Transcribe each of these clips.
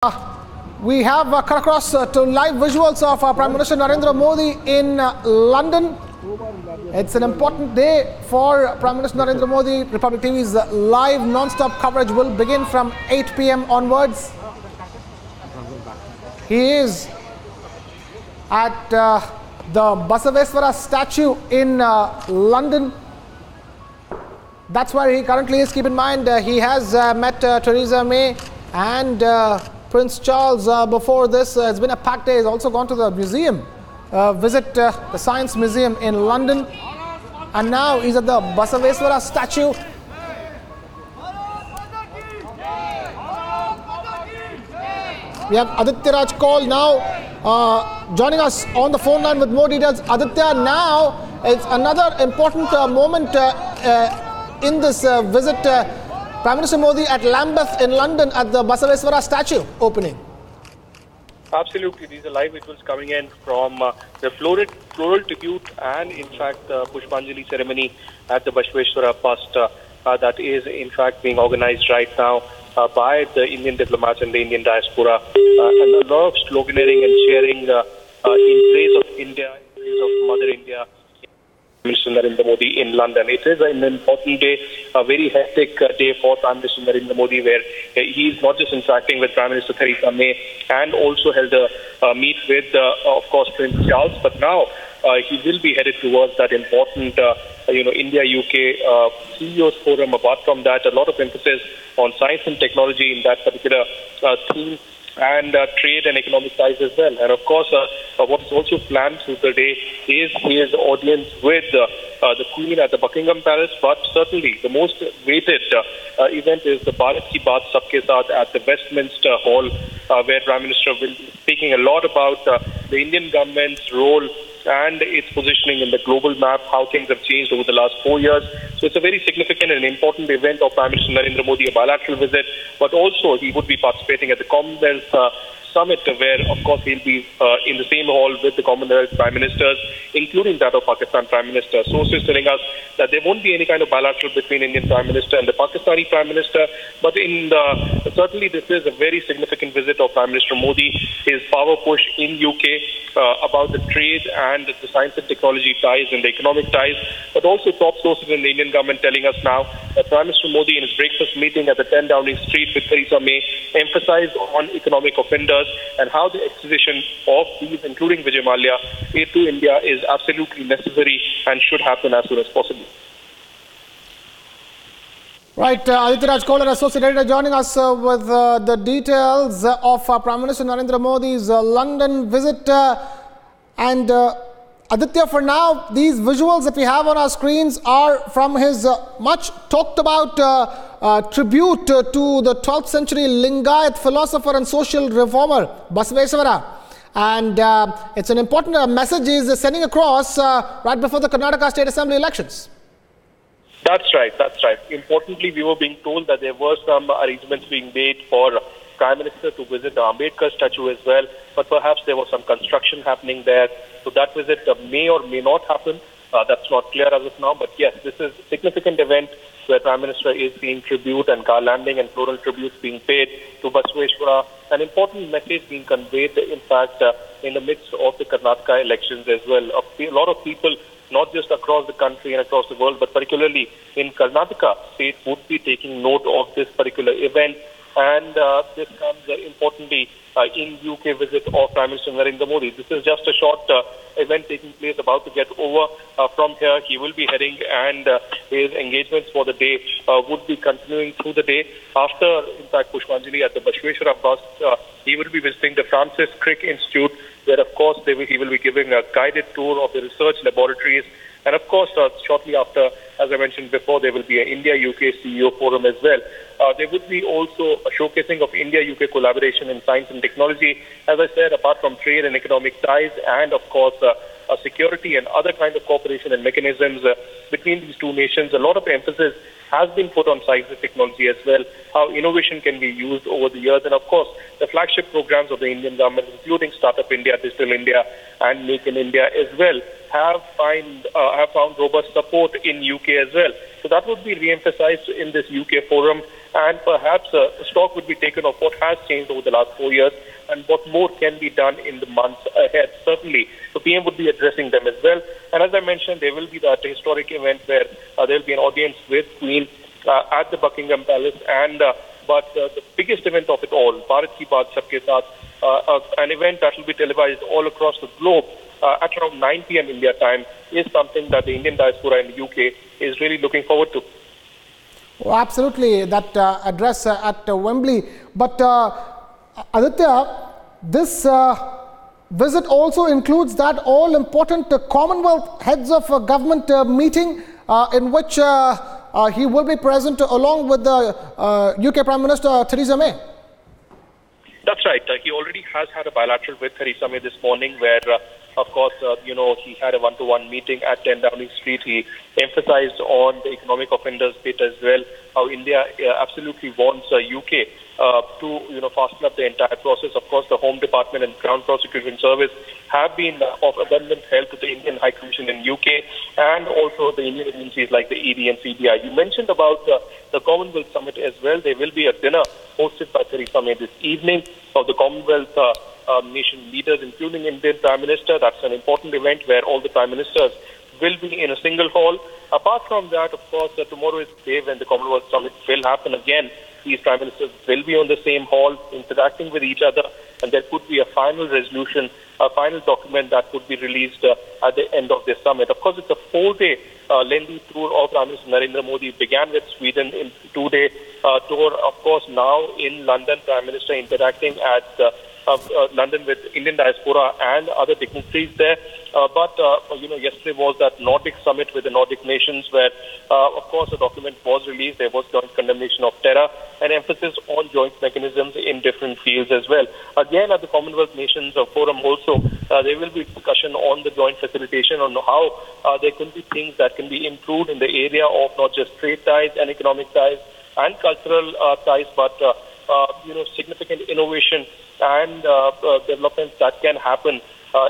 We have come across to live visuals of Prime Minister Narendra Modi in London. It's an important day for Prime Minister Narendra Modi. Republic TV's live non-stop coverage will begin from 8 p.m. onwards. He is at the Basaveshwara statue in London. That's where he currently is. Keep in mind, he has met Theresa May and Prince Charles before this. It's been a packed day. He's also gone to the museum, visit the Science Museum in London. And now he's at the Basaveshwara statue. We have Aditya Raj Kaul now joining us on the phone line with more details. Aditya, now it's another important moment in this visit. Prime Minister Modi at Lambeth in London at the Basaveshwara statue opening. Absolutely. These are live visuals coming in from the floral tribute and, in fact, Pushpanjali ceremony at the Basaveshwara bust that is, in fact, being organized right now by the Indian diplomats and the Indian diaspora. And a lot of sloganeering and cheering in praise of India, in praise of Mother India. Minister Narendra Modi in London. It is an important day, a very hectic day for Prime Minister Narendra Modi, where he is not just interacting with Prime Minister Theresa May and also held a meet with, of course, Prince Charles, but now he will be headed towards that important, India-UK CEOs forum. Apart from that, a lot of emphasis on science and technology in that particular theme, and trade and economic ties as well. And of course, what is also planned through the day is his audience with the Queen at the Buckingham Palace. But certainly the most weighted event is the Bharat Ki Baat Sabke Saath at the Westminster Hall, where Prime Minister will be speaking a lot about the Indian government's role and its positioning in the global map, how things have changed over the last 4 years. So it's a very significant and important event of Prime Minister Narendra Modi, a bilateral visit, but also he would be participating at the Commonwealth Summit, where, of course, he'll be in the same hall with the Commonwealth Prime Ministers, including that of Pakistan Prime Minister. Sources telling us that there won't be any kind of bilateral between Indian Prime Minister and the Pakistani Prime Minister, but certainly this is a very significant visit of Prime Minister Modi, his power push in UK about the trade and the science and technology ties and the economic ties, but also top sources in the Indian government telling us now that Prime Minister Modi, in his breakfast meeting at the 10 Downing Street with Theresa May, emphasized on economic offenders and how the extradition of these, including Vijay Mallya, to India is absolutely necessary and should happen as soon as possible. Right, Aditya Raj Kaul, Associate Editor, joining us with the details of Prime Minister Narendra Modi's London visit. And Aditya, for now, these visuals that we have on our screens are from his much talked about tribute to the 12th century Lingayat philosopher and social reformer, Basaveshwara. And it's an important message he's sending across right before the Karnataka State Assembly elections. That's right, that's right. Importantly, we were being told that there were some arrangements being made for Prime Minister to visit the Ambedkar statue as well, but perhaps there was some construction happening there. So that visit may or may not happen. That's not clear as of now. But yes, this is a significant event where Prime Minister is seeing tribute and car landing and floral tributes being paid to Basaveshwara. An important message being conveyed, in fact, in the midst of the Karnataka elections as well. A lot of people, not just across the country and across the world, but particularly in Karnataka state, would be taking note of this particular event. And this comes importantly in UK visit of Prime Minister Narendra Modi. This is just a short event taking place, about to get over. From here, he will be heading, and his engagements for the day would be continuing through the day. After, in fact, Pushpanjali at the Basaveshwara bust, he will be visiting the Francis Crick Institute, where, of course, he will be giving a guided tour of the research laboratories. And, of course, shortly after, as I mentioned before, there will be an India-UK CEO forum as well. There would be also a showcasing of India-UK collaboration in science and technology. As I said, apart from trade and economic ties and, of course, security and other kinds of cooperation and mechanisms between these two nations, a lot of emphasis has been put on science and technology as well, how innovation can be used over the years, and of course, the flagship programs of the Indian government, including Startup India, Digital India, and Make in India as well, have found robust support in UK as well. So that would be re-emphasized in this UK forum, and perhaps stock would be taken of what has changed over the last 4 years and what more can be done in the months ahead. Certainly, the PM would be addressing them as well. And as I mentioned, there will be that historic event where there will be an audience with Queen at the Buckingham Palace. And but the biggest event of it all, Bharat Ki Baat Sabke Saath, an event that will be televised all across the globe at around 9 p.m. India time, is something that the Indian diaspora in the UK is really looking forward to. Oh, absolutely, that address at Wembley. But Aditya, this visit also includes that all-important Commonwealth Heads of Government meeting in which he will be present along with the UK Prime Minister Theresa May. That's right. He already has had a bilateral with Theresa May this morning where, of course, he had a one-to-one meeting at 10 Downing Street. He emphasized on the economic offenders bit as well, how India absolutely wants UK to fasten up the entire process. Of course, the Home Department and Crown Prosecution Service have been of abundant help to the Indian High Commission in UK and also the Indian agencies like the ED and CBI. You mentioned about the Commonwealth Summit as well. There will be a dinner hosted by Theresa May this evening of the Commonwealth nation leaders, including Indian Prime Minister. That's an important event where all the Prime Ministers will be in a single hall. Apart from that, of course, tomorrow is the day when the Commonwealth Summit will happen again. These Prime Ministers will be on the same hall, interacting with each other, and there could be a final resolution, a final document that could be released at the end of this summit. Of course, it's a 4-day lengthy tour of Prime Minister Narendra Modi. It began with Sweden in 2-day tour. Of course, now in London, Prime Minister interacting at London with Indian diaspora and other dignitaries there. But yesterday was that Nordic summit with the Nordic nations where, of course, a document was released. There was joint condemnation of terror and emphasis on joint mechanisms in different fields as well. Again, at the Commonwealth Nations Forum also, there will be discussion on the joint facilitation on how there can be things that can be improved in the area of not just trade ties and economic ties and cultural ties, but significant innovation and developments that can happen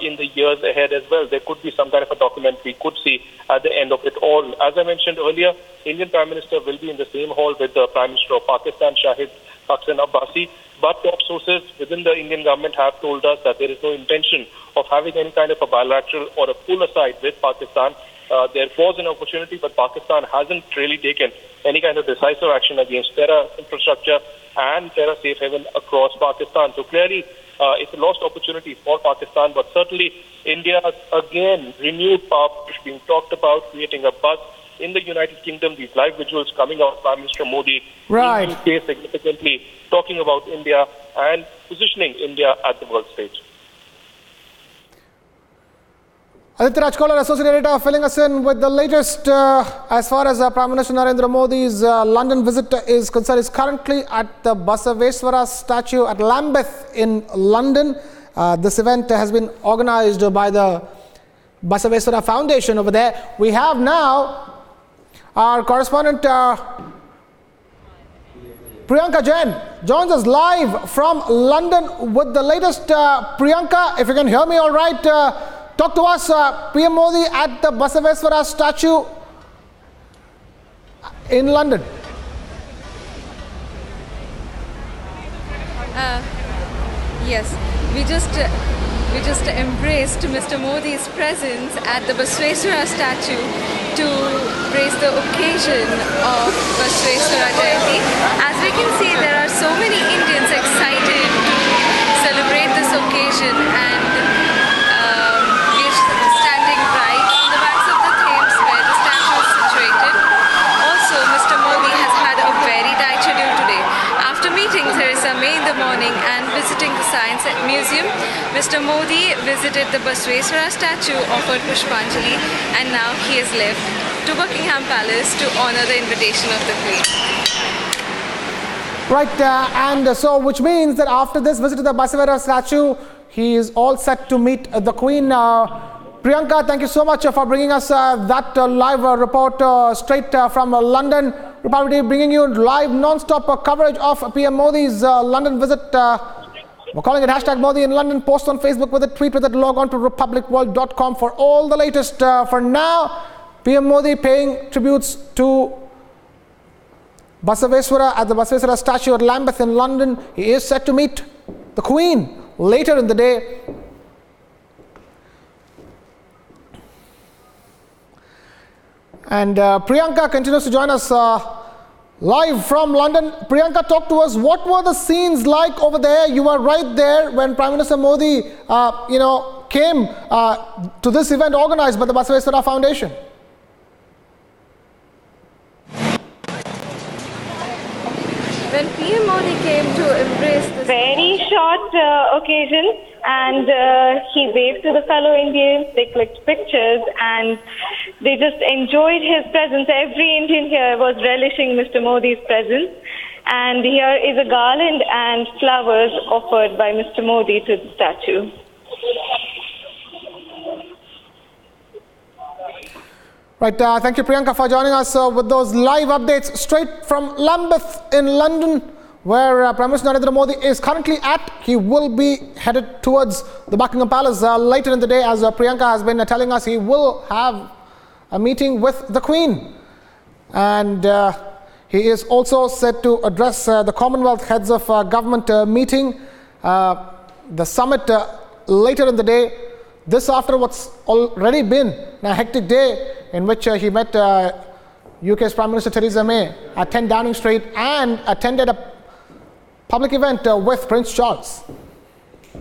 in the years ahead as well. There could be some kind of a document we could see at the end of it all. As I mentioned earlier, Indian Prime Minister will be in the same hall with the Prime Minister of Pakistan, Shahid Hasan Abbasi. But top sources within the Indian government have told us that there is no intention of having any kind of a bilateral or a pull aside with Pakistan. There was an opportunity, but Pakistan hasn't really taken any kind of decisive action against terror infrastructure and terror safe haven across Pakistan. So clearly, it's a lost opportunity for Pakistan, but certainly India's again renewed power push being talked about, creating a buzz in the United Kingdom. These live visuals coming out, Prime Minister Modi right. in the UK significantly talking about India and positioning India at the world stage. Aditya Rajkolar, Associate Editor, filling us in with the latest as far as Prime Minister Narendra Modi's London visit is concerned. Is currently at the Basaveshwara statue at Lambeth in London. This event has been organized by the Basaveshwara Foundation over there. We have now our correspondent Priyanka Jain joins us live from London with the latest. Priyanka, if you can hear me all right, talk to us. PM Modi at the Basaveshwara statue in London. Yes, we just embraced Mr. Modi's presence at the Basaveshwara statue to raise the occasion of Basaveshwara Jayanti. As we can see, there are so many Indians excited to celebrate this occasion, and we're standing right on the banks of the Thames where the statue is situated. Also, Mr. Modi has had a very tight schedule today. After meeting Theresa May in the morning and visiting the Science Museum, Mr. Modi visited the Basaveshwara statue, offered Pushpanjali, and now he has left to Buckingham Palace to honor the invitation of the Queen. Right, and so which means that after this visit to the Basaveshwara statue, he is all set to meet the Queen. Priyanka, thank you so much for bringing us that live report straight from London. Republic bringing you live non-stop coverage of PM Modi's London visit. We're calling it hashtag Modi in London. Post on Facebook with it, tweet with it, log on to republicworld.com for all the latest. For now, PM Modi paying tributes to Basaveshwara at the Basaveshwara statue at Lambeth in London. He is set to meet the Queen later in the day. And Priyanka continues to join us live from London. Priyanka, talk to us. What were the scenes like over there? You were right there when Prime Minister Modi, came to this event organized by the Basaveshwara Foundation. When PM Modi came to embrace this very short occasion, and he waved to the fellow Indians, they clicked pictures, and they just enjoyed his presence. Every Indian here was relishing Mr. Modi's presence, and here is a garland and flowers offered by Mr. Modi to the statue. Right, thank you Priyanka for joining us with those live updates straight from Lambeth in London, where Prime Minister Narendra Modi is currently at. He will be headed towards the Buckingham Palace later in the day. As Priyanka has been telling us, he will have a meeting with the Queen. And he is also set to address the Commonwealth Heads of Government meeting, the summit later in the day. This after what's already been a hectic day in which he met UK's Prime Minister Theresa May at 10 Downing Street and attended a public event with Prince Charles.